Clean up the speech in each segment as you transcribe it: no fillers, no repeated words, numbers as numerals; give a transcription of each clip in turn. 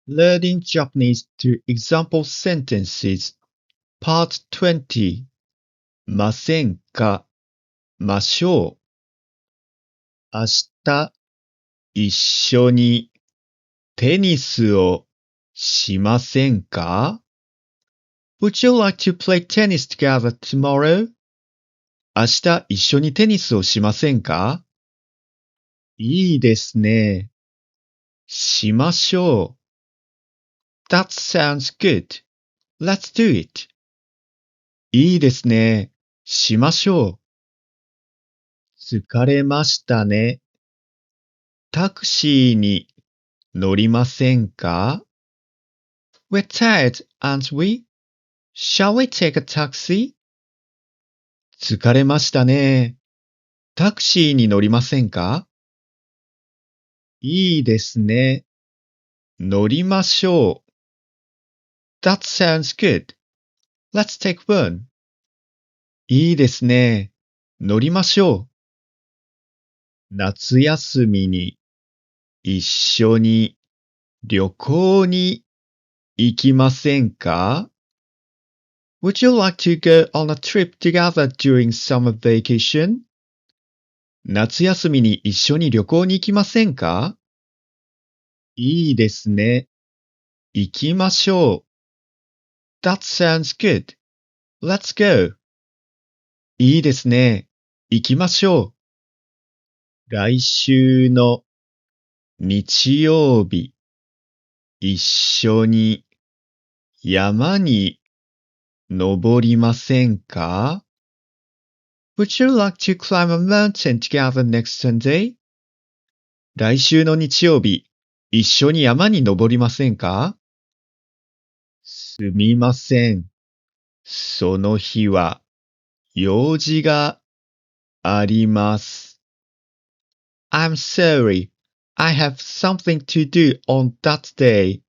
Learning Japanese through example sentences Part 20ませんかましょう明日一緒にテニスをしませんか Would you like to play tennis together tomorrow? 明日一緒にテニスをしませんかいいですね。しましょう。That sounds good. Let's do it. いいですね。しましょう。疲れましたね。タクシーに乗りませんか ?We're tired, aren't we? Shall we take a taxi? 疲れましたね。タクシーに乗りませんかいいですね。乗りましょう。That sounds good. Let's take one. いいですね。乗りましょう。夏休みに一緒に旅行に行きませんか Would you like to go on a trip together during summer vacation? 夏休みに一緒に旅行に行きませんかいいですね。行きましょう。That sounds good. Let's go. いいですね。行きましょう。来週の日曜日、一緒に山に登りませんか Would you like to climb a mountain together next Sunday? 来週の日曜日、一緒に山に登りませんかすみません。その日は用事があります。I'm sorry. I have something to do on that day.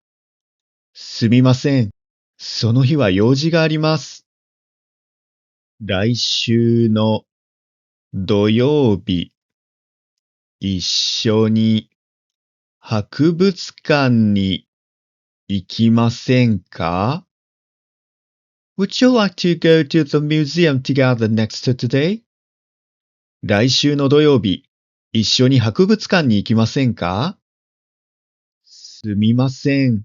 すみません。その日は用事があります。来週の土曜日、一緒に博物館に行きませんか Would you like to go to the museum together next Saturday? 来週の土曜日、一緒に博物館に行きませんかすみません。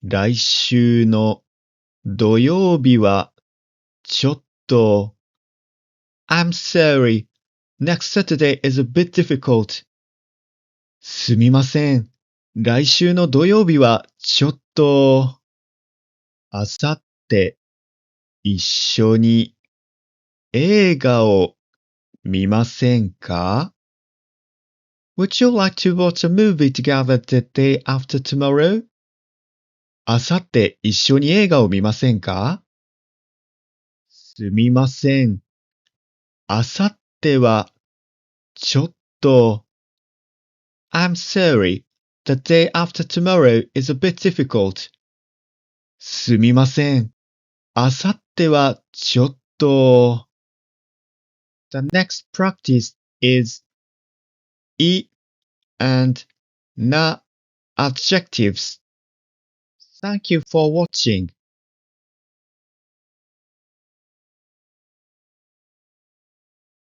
来週の土曜日はちょっと。I'm sorry. Next Saturday is a bit difficult. すみません。来週の土曜日はちょっと。あさって一緒に映画を見ませんか Would you like to watch a movie together the day after tomorrow? あさって一緒に映画を見ませんかすみません。あさってはちょっと。I'm sorry. The day after tomorrow is a bit difficult. すみません。あさってはちょっと。The next practice is い and な adjectives. Thank you for watching.